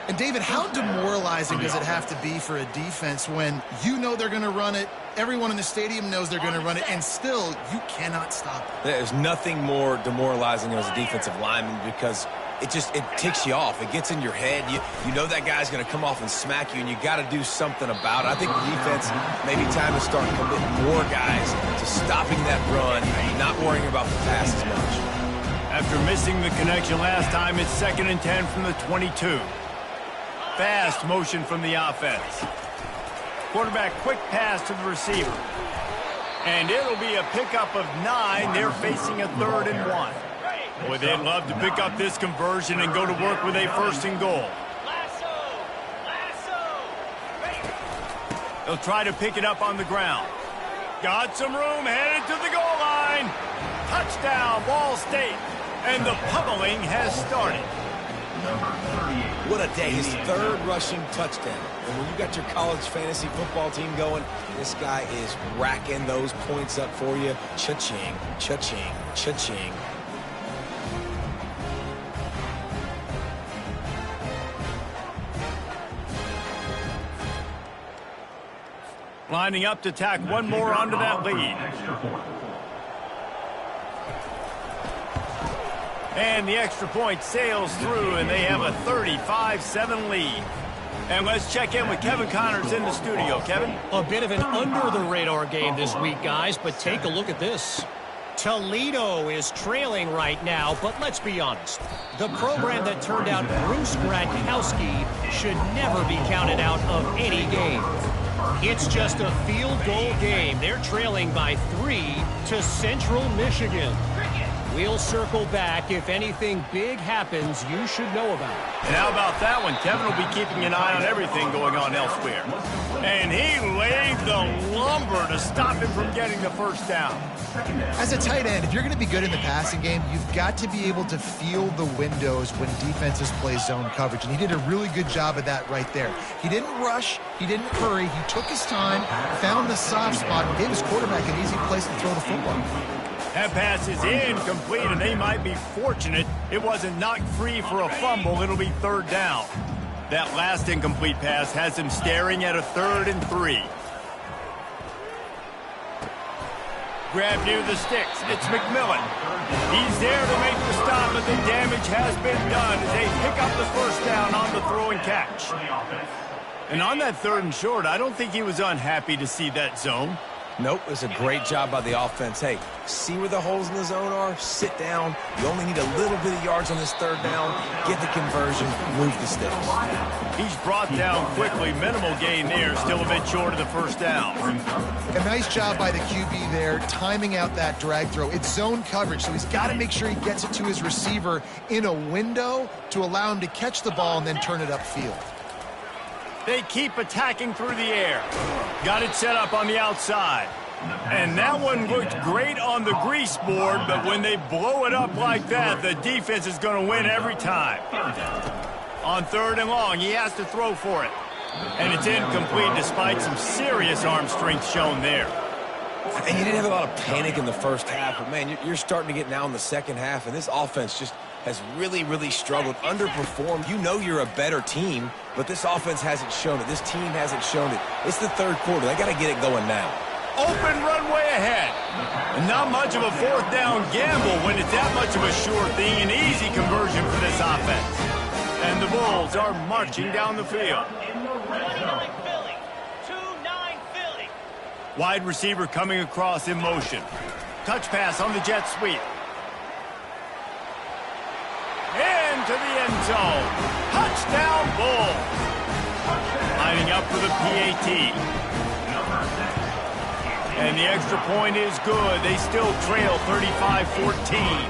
And, David, how demoralizing does it have to be for a defense when you know they're going to run it, everyone in the stadium knows they're going to run it, and still you cannot stop it? There's nothing more demoralizing as a defensive lineman because it ticks you off. It gets in your head. You know that guy's going to come off and smack you, and you got to do something about it. I think the defense, maybe time to start committing more guys to stopping that run, not worrying about the pass as much. After missing the connection last time, it's 2nd and 10 from the 22. Fast motion from the offense. Quarterback quick pass to the receiver. And it'll be a pickup of 9. They're facing a 3rd and 1. Boy, they'd love to pick up this conversion and go to work with a 1st and goal. They'll try to pick it up on the ground. Got some room, headed to the goal line. Touchdown, Ball State. And the pummeling has started. What a day. His 3rd rushing touchdown. And when you got your college fantasy football team going, this guy is racking those points up for you. Cha-ching, cha-ching, cha-ching. Lining up to tack one more onto that lead. And the extra point sails through, and they have a 35-7 lead. And let's check in with Kevin Connors in the studio. Kevin? A bit of an under-the-radar game this week, guys, but take a look at this. Toledo is trailing right now, but let's be honest. The program that turned out Bruce Gradkowski should never be counted out of any game. It's just a field goal game. They're trailing by 3 to Central Michigan. We'll circle back. If anything big happens, you should know about it. And how about that one? Kevin will be keeping an eye on everything going on elsewhere. And he laid the lumber to stop him from getting the 1st down. As a tight end, if you're going to be good in the passing game, you've got to be able to feel the windows when defenses play zone coverage. And he did a really good job of that right there. He didn't rush. He didn't hurry. He took his time, found the soft spot, and gave his quarterback an easy place to throw the football. That pass is incomplete, and they might be fortunate it wasn't knocked free for a fumble. It'll be 3rd down. That last incomplete pass has him staring at a 3rd and 3. Grab near the sticks. It's McMillan. He's there to make the stop, but the damage has been done as they pick up the first down on the throw and catch. And on that 3rd and short, I don't think he was unhappy to see that zone. Nope, it was a great job by the offense. Hey, see where the holes in the zone are? Sit down. You only need a little bit of yards on this 3rd down. Get the conversion. Move the sticks. He's brought down quickly. Minimal gain there. Still a bit short of the first down. A nice job by the QB there, timing out that drag throw. It's zone coverage, so he's got to make sure he gets it to his receiver in a window to allow him to catch the ball and then turn it upfield. They keep attacking through the air. Got it set up on the outside. And that one looked great on the grease board, but when they blow it up like that, the defense is going to win every time. On 3rd and long, he has to throw for it. And it's incomplete despite some serious arm strength shown there. And you didn't have a lot of panic in the first half, but, man, you're starting to get now in the second half, and this offense just has really, really struggled, underperformed. You know you're a better team, but this offense hasn't shown it. This team hasn't shown it. It's the 3rd quarter. They got to get it going now. Open runway ahead. And not much of a 4th down gamble when it's that much of a sure thing. An easy conversion for this offense. And the Bulls are marching down the field. 29 Philly. 2-9 Philly. Wide receiver coming across in motion. Touch pass on the jet sweep. Into the end zone. Touchdown Bulls. Lining up for the PAT. And the extra point is good. They still trail 35-14.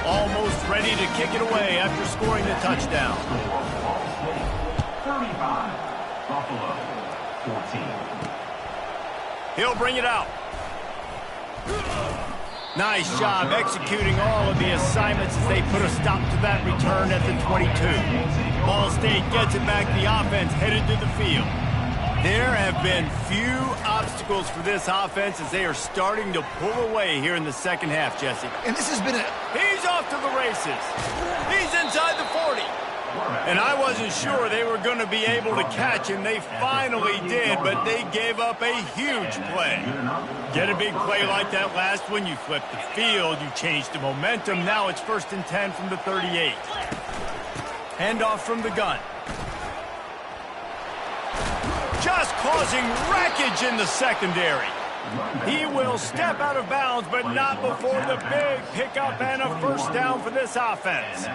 Almost ready to kick it away after scoring the touchdown. 35, Buffalo, 14. He'll bring it out. Nice job executing all of the assignments as they put a stop to that return at the 22. Ball State gets it back. The offense headed to the field. There have been few obstacles for this offense as they are starting to pull away here in the second half, Jesse. And this has been He's off to the races. He's inside the 40. And I wasn't sure they were going to be able to catch him. They finally did, but they gave up a huge play. Get a big play like that last one, you flip the field, you change the momentum. Now it's 1st and 10 from the 38. Handoff from the gun. Just causing wreckage in the secondary. He will step out of bounds, but not before the big pickup and a first down for this offense.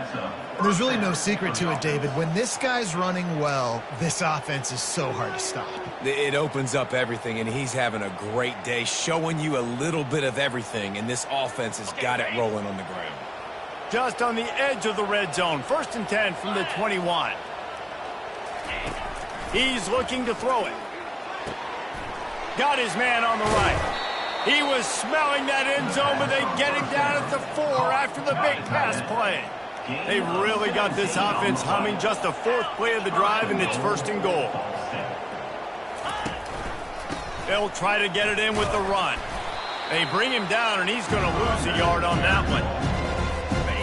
There's really no secret to it, David. When this guy's running well, this offense is so hard to stop. It opens up everything, and he's having a great day, showing you a little bit of everything, and this offense has got it rolling on the ground. Just on the edge of the red zone. 1st and 10 from the 21. He's looking to throw it. Got his man on the right. He was smelling that end zone, but they get him down at the 4 after the big pass play. They really got this offense humming. Just the 4th play of the drive, and it's 1st and goal. They'll try to get it in with the run. They bring him down, and he's going to lose a yard on that one.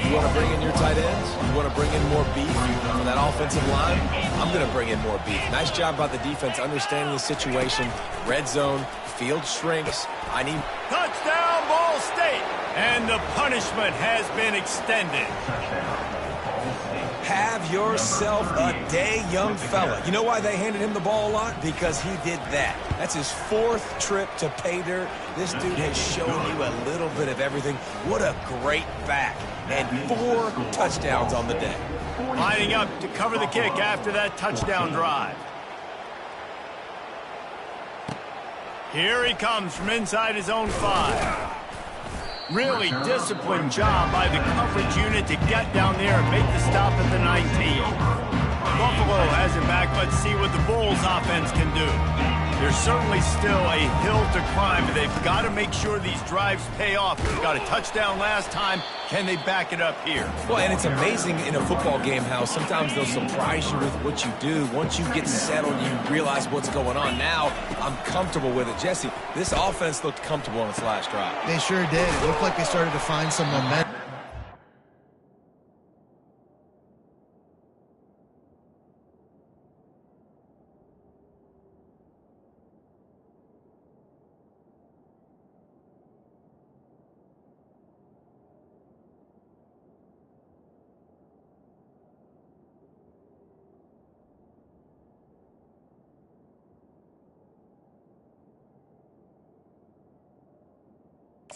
You want to bring in your tight ends? You want to bring in more beef on that offensive line? I'm going to bring in more beef. Nice job by the defense understanding the situation. Red zone, field shrinks. I need... Touchdown, Ball State! And the punishment has been extended. Have yourself a day, young fella. You know why they handed him the ball a lot? Because he did that. That's his 4th trip to pay dirt. This dude has shown you a little bit of everything. What a great back. And 4 touchdowns on the day. Lining up to cover the kick after that touchdown drive. Here he comes from inside his own 5. Really disciplined job by the coverage unit to get down there and make the stop at the 19. Buffalo has it back. Let's see what the Bulls offense can do. There's certainly still a hill to climb, but they've got to make sure these drives pay off. They got a touchdown last time. Can they back it up here? Well, and it's amazing in a football game how sometimes they'll surprise you with what you do. Once you get settled, you realize what's going on. Now, I'm comfortable with it. Jesse, this offense looked comfortable on its last drive. They sure did. It looked like they started to find some momentum.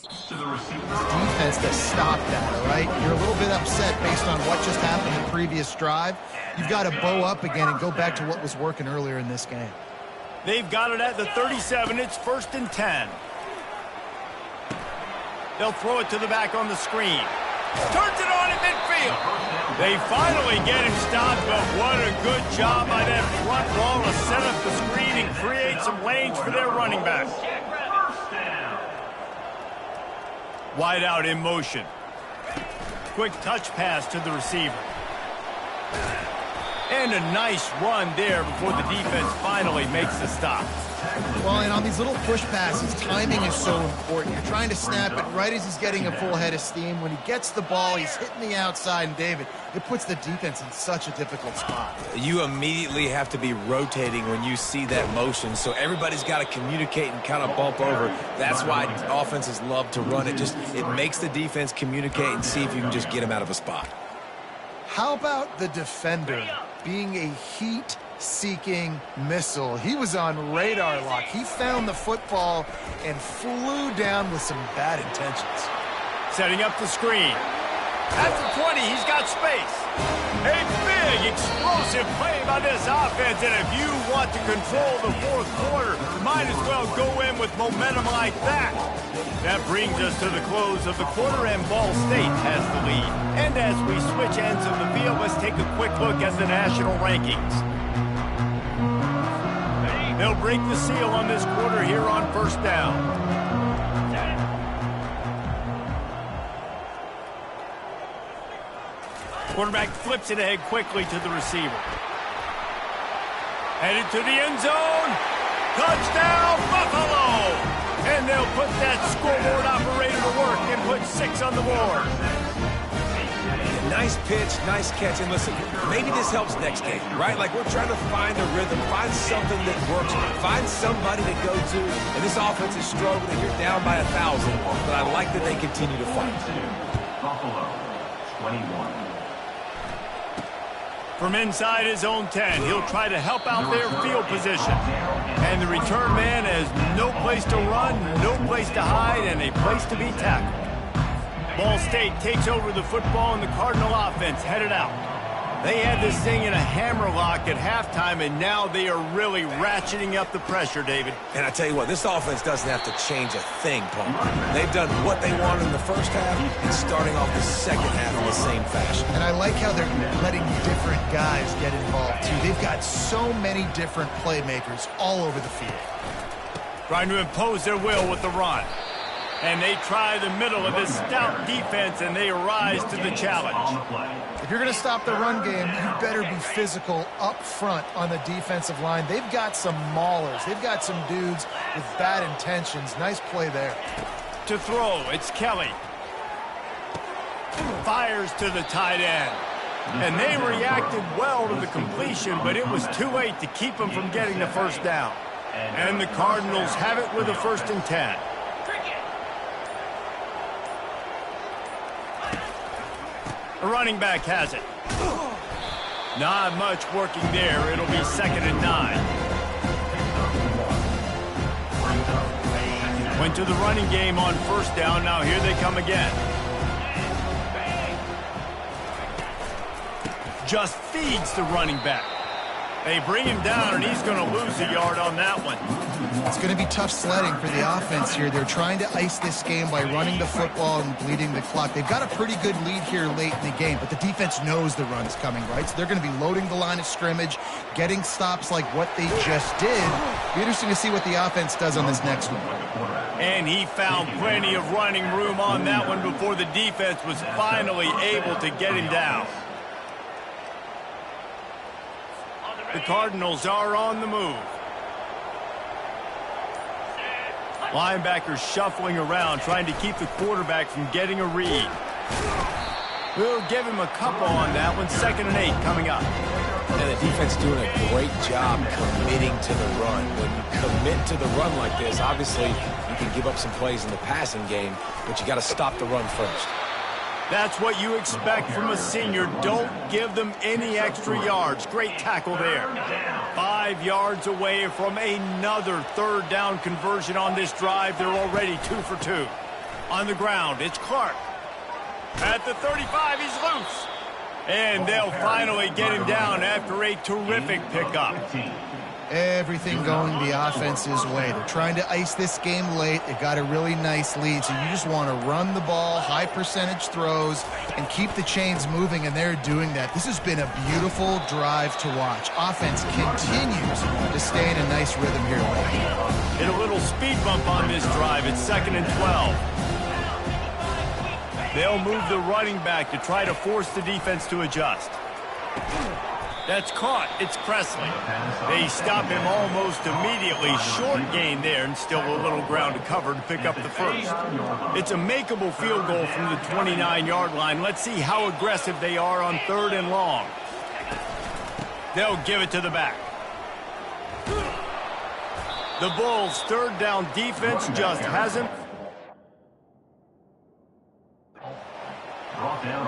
To the receiver. Defense to stop that, all right? You're a little bit upset based on what just happened the previous drive. You've got to bow up again and go back to what was working earlier in this game. They've got it at the 37. It's 1st and 10. They'll throw it to the back on the screen. Turns it on in midfield. They finally get him stopped, but what a good job by that front row to set up the screen and create some lanes for their running back. Wide out in motion. Quick touch pass to the receiver. And a nice run there before the defense finally makes the stop. Well, and on these little push passes, timing is so important. You're trying to snap it right as he's getting a full head of steam. When he gets the ball, he's hitting the outside, and David, it puts the defense in such a difficult spot. You immediately have to be rotating when you see that motion, so everybody's got to communicate and kind of bump over. That's why offenses love to run it. It makes the defense communicate and see if you can just get him out of a spot. How about the defender being a heat-seeking missile? He was on radar lock. He found the football and flew down with some bad intentions. Setting up the screen. At the 20, he's got space. A big, explosive play by this offense, and if you want to control the fourth quarter, might as well go in with momentum like that. That brings us to the close of the quarter, and Ball State has the lead. And as we switch ends of the field, let's take a quick look at the national rankings. They'll break the seal on this quarter here on 1st down. Quarterback flips it ahead quickly to the receiver. Headed to the end zone. Touchdown, Buffalo! And they'll put that scoreboard operator to work and put 6 on the board. Nice pitch, nice catch. And listen, maybe this helps next game, right? Like we're trying to find a rhythm, find something that works, find somebody to go to. And this offense is struggling. You're down by 1,000. But I like that they continue to fight. Buffalo, 21. From inside his own 10, he'll try to help out their field position. And the return man has no place to run, no place to hide, and a place to be tackled. Ball State takes over the football, and the Cardinal offense headed out. They had this thing in a hammer lock at halftime, and now they are really ratcheting up the pressure, David. And I tell you what, this offense doesn't have to change a thing, Paul. They've done what they wanted in the first half and starting off the second half in the same fashion. And I like how they're letting different guys get involved, too. They've got so many different playmakers all over the field. Trying to impose their will with the run. And they try the middle of this stout defense, and they rise to the challenge. If you're going to stop the run game, you better be physical up front on the defensive line. They've got some maulers. They've got some dudes with bad intentions. Nice play there. To throw, it's Kelly. Fires to the tight end. And they reacted well to the completion, but it was too late to keep them from getting the first down. And the Cardinals have it with a 1st and 10. The running back has it. Not much working there. It'll be 2nd and 9. Went to the running game on 1st down. Now here they come again. Just feeds the running back. They bring him down, and he's going to lose a yard on that one. It's going to be tough sledding for the offense here. They're trying to ice this game by running the football and bleeding the clock. They've got a pretty good lead here late in the game, but the defense knows the run's coming, right? So they're going to be loading the line of scrimmage, getting stops like what they just did. Be interesting to see what the offense does on this next one. And he found plenty of running room on that one before the defense was finally able to get him down. The Cardinals are on the move. Linebackers shuffling around, trying to keep the quarterback from getting a read. We'll give him a couple on that one. 2nd and 8 coming up. And the defense doing a great job committing to the run. When you commit to the run like this, obviously you can give up some plays in the passing game, but you got to stop the run first. That's what you expect from a senior. Don't give them any extra yards. Great tackle there. 5 yards away from another 3rd down conversion on this drive. They're already 2 for 2. On the ground, it's Clark. At the 35, he's loose. And they'll finally get him down after a terrific pickup. Everything going the offense's way. They're trying to ice this game late. They've got a really nice lead, so you just want to run the ball, high percentage throws, and keep the chains moving, and they're doing that. This has been a beautiful drive to watch. Offense continues to stay in a nice rhythm here. Hit a little speed bump on this drive. It's 2nd and 12. They'll move the running back to try to force the defense to adjust. That's caught. It's Presley. They stop him almost immediately. Short gain there, and still a little ground to cover to pick up the first. It's a makeable field goal from the 29-yard line. Let's see how aggressive they are on 3rd and long. They'll give it to the back. The Bulls' 3rd down defense just hasn't.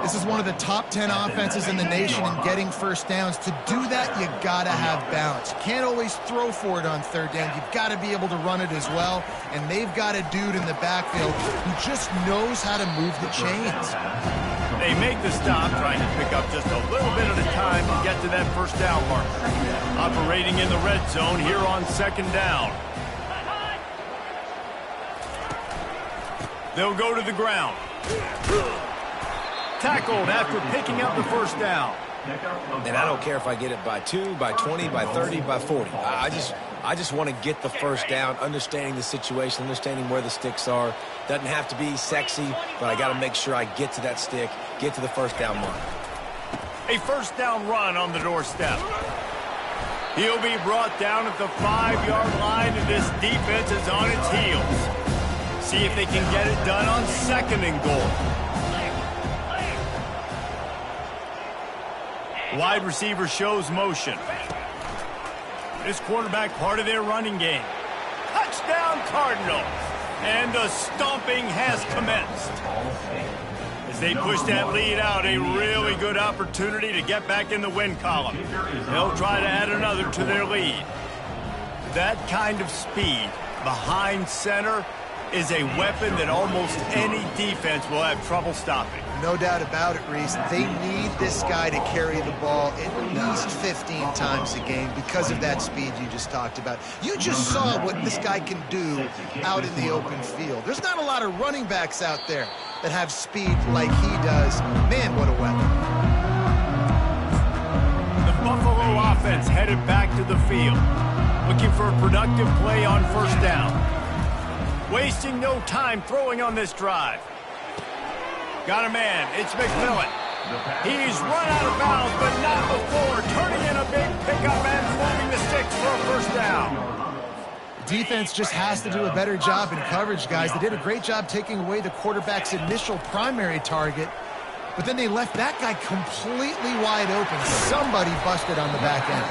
This is one of the top 10 offenses in the nation in getting first downs. To do that, you got to have balance. You can't always throw for it on 3rd down. You've got to be able to run it as well. And they've got a dude in the backfield who just knows how to move the chains. They make the stop, trying to pick up just a little bit at a time to get to that first down mark. Operating in the red zone here on 2nd down. They'll go to the ground. Tackled after picking up the first down. And I don't care if I get it by 2, by 20, by 30, by 40. I just want to get the first down, understanding the situation, understanding where the sticks are. Doesn't have to be sexy, but I got to make sure I get to that stick, get to the first down mark. A first down run on the doorstep. He'll be brought down at the 5-yard line, and this defense is on its heels. See if they can get it done on 2nd and goal. Wide receiver shows motion. This quarterback part of their running game. Touchdown Cardinals. And the stomping has commenced. As they push that lead out, a really good opportunity to get back in the win column. They'll try to add another to their lead. That kind of speed behind center is a weapon that almost any defense will have trouble stopping. No doubt about it, Reese. They need this guy to carry the ball at least 15 times a game because of that speed you just talked about. You just saw what this guy can do out in the open field. There's not a lot of running backs out there that have speed like he does. Man, what a weapon. The Buffalo offense headed back to the field, looking for a productive play on 1st down. Wasting no time throwing on this drive. Got a man. It's McMillan. He's run out of bounds, but not before. Turning in a big pickup and moving the sticks for a first down. Defense just has to do a better job in coverage, guys. They did a great job taking away the quarterback's initial primary target, but then they left that guy completely wide open. Somebody busted on the back end.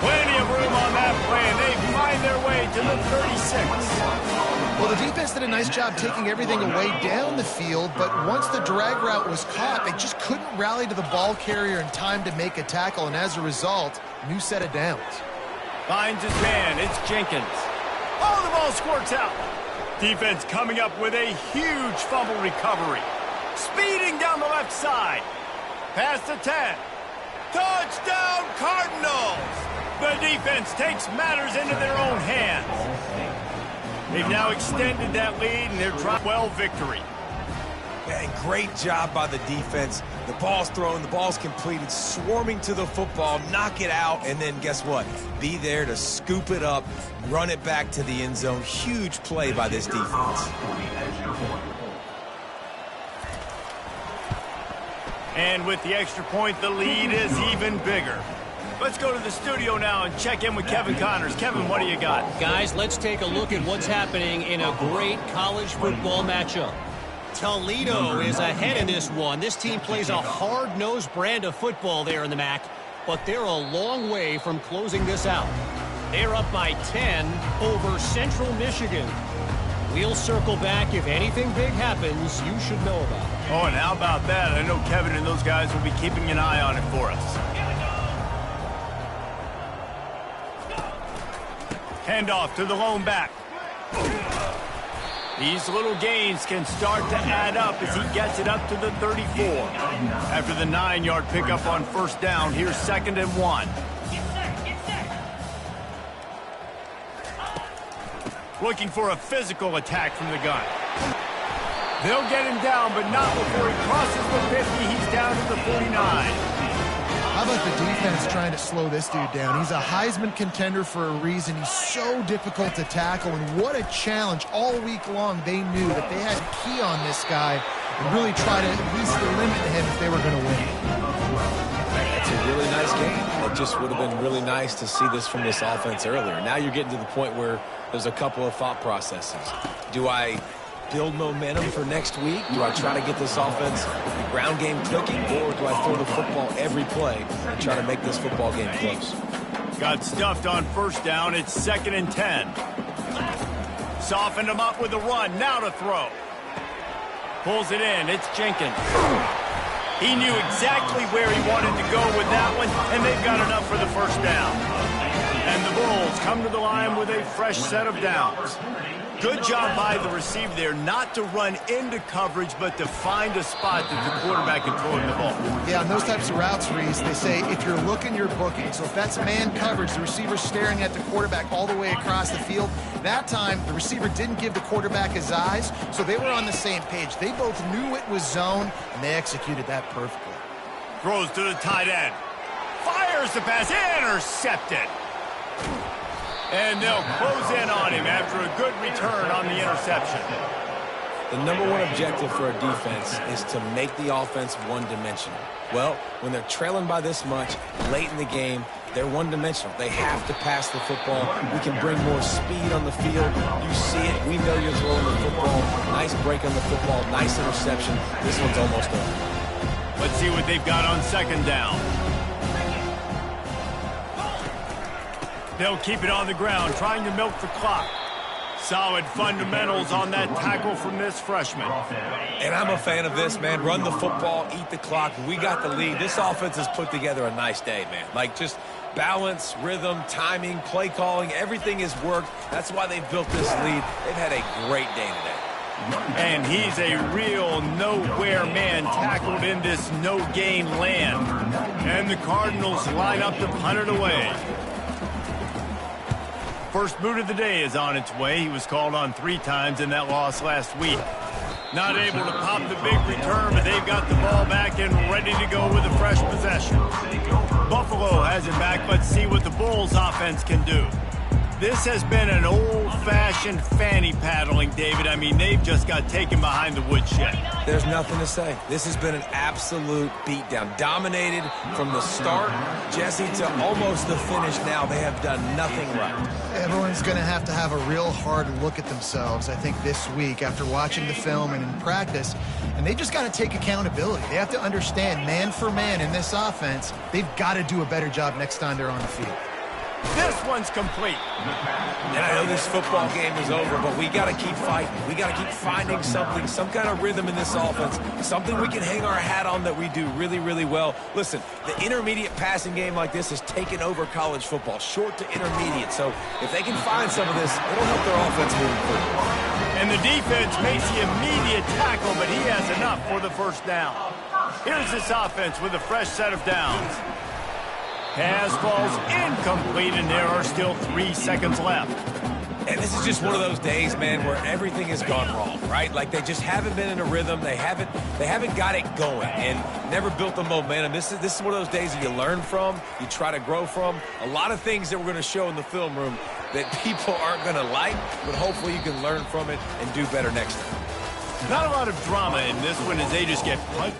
Plenty of room on that play, and they find their way to the 36. Well, the defense did a nice job taking everything away down the field, but once the drag route was caught, they just couldn't rally to the ball carrier in time to make a tackle, and as a result, new set of downs. Finds his man. It's Jenkins. Oh, the ball squirts out. Defense coming up with a huge fumble recovery. Speeding down the left side. Past the 10. Touchdown, Cardinals! The defense takes matters into their own hands. They've now extended that lead, and they're trying 12 victory. Man, great job by the defense. The ball's thrown, the ball's completed, swarming to the football, knock it out, and then guess what? Be there to scoop it up, run it back to the end zone. Huge play by this defense. And with the extra point, the lead is even bigger. Let's go to the studio now and check in with Kevin Connors. Kevin, what do you got? Guys, let's take a look at what's happening in a great college football matchup. Toledo is ahead in this one. This team plays a hard-nosed brand of football there in the MAC, but they're a long way from closing this out. They're up by 10 over Central Michigan. We'll circle back. If anything big happens, you should know about it. Oh, and how about that? I know Kevin and those guys will be keeping an eye on it for us. Handoff to the lone back. These little gains can start to add up as he gets it up to the 34. After the 9-yard pickup on first down, here's 2nd and 1. Looking for a physical attack from the gun. They'll get him down, but not before he crosses the 50. He's down to the 49. How about the defense trying to slow this dude down? He's a Heisman contender for a reason. He's so difficult to tackle, and what a challenge. All week long, they knew that they had to key on this guy and really try to at least limit him if they were going to win. That's a really nice game. It just would have been really nice to see this from this offense earlier. Now you're getting to the point where there's a couple of thought processes. Do I build momentum for next week? Do I try to get this offense, the ground game clicking, or do I throw the football every play and try to make this football game close? Got stuffed on first down. It's 2nd and 10. Softened him up with the run. Now to throw. Pulls it in. It's Jenkins. He knew exactly where he wanted to go with that one, and they've got enough for the first down. And the Bulls come to the line with a fresh set of downs. Good job by the receiver there not to run into coverage, but to find a spot that the quarterback can throw him the ball. Yeah, on those types of routes, Reese, they say if you're looking, you're booking. So if that's man coverage, the receiver's staring at the quarterback all the way across the field. That time, the receiver didn't give the quarterback his eyes, so they were on the same page. They both knew it was zone, and they executed that perfectly. Throws to the tight end. Fires the pass. Intercepted. And they'll close in on him after a good return on the interception. The number one objective for a defense is to make the offense one-dimensional. Well, when they're trailing by this much, late in the game, they're one-dimensional. They have to pass the football. We can bring more speed on the field. You see it. We know you're throwing the football. Nice break on the football. Nice interception. This one's almost over. Let's see what they've got on 2nd down. They'll keep it on the ground, trying to milk the clock. Solid fundamentals on that tackle from this freshman. And I'm a fan of this, man. Run the football, eat the clock. We got the lead. This offense has put together a nice day, man. Like, just balance, rhythm, timing, play calling, everything has worked. That's why they've built this lead. They've had a great day today. And he's a real nowhere man, tackled in this no-gain land. And the Cardinals line up to punt it away. First boot of the day is on its way. He was called on 3 times in that loss last week. Not able to pop the big return, but they've got the ball back and ready to go with a fresh possession. Buffalo has it back. Let's see what the Bulls offense can do. This has been an old-fashioned fanny paddling, David. I mean, they've just got taken behind the woodshed. There's nothing to say. This has been an absolute beatdown. Dominated from the start, Jesse, to almost the finish now. They have done nothing right. Everyone's going to have a real hard look at themselves, I think, this week after watching the film and in practice. And they just got to take accountability. They have to understand, man for man in this offense, they've got to do a better job next time they're on the field. This one's complete. And I know this football game is over, but we got to keep fighting. We got to keep finding something, some kind of rhythm in this offense, something we can hang our hat on that we do really, really well. Listen, the intermediate passing game like this has taken over college football, short to intermediate. So if they can find some of this, it'll help their offense moving forward. And the defense makes the immediate tackle, but he has enough for the first down. Here's this offense with a fresh set of downs. Pass falls incomplete, and there are still 3 seconds left. And this is just one of those days, man, where everything has gone wrong, right? Like, they just haven't been in a rhythm. They haven't got it going and never built the momentum. This is one of those days that you learn from, you try to grow from. A lot of things that we're going to show in the film room that people aren't going to like, but hopefully you can learn from it and do better next time. Not a lot of drama in this one as they just get punched.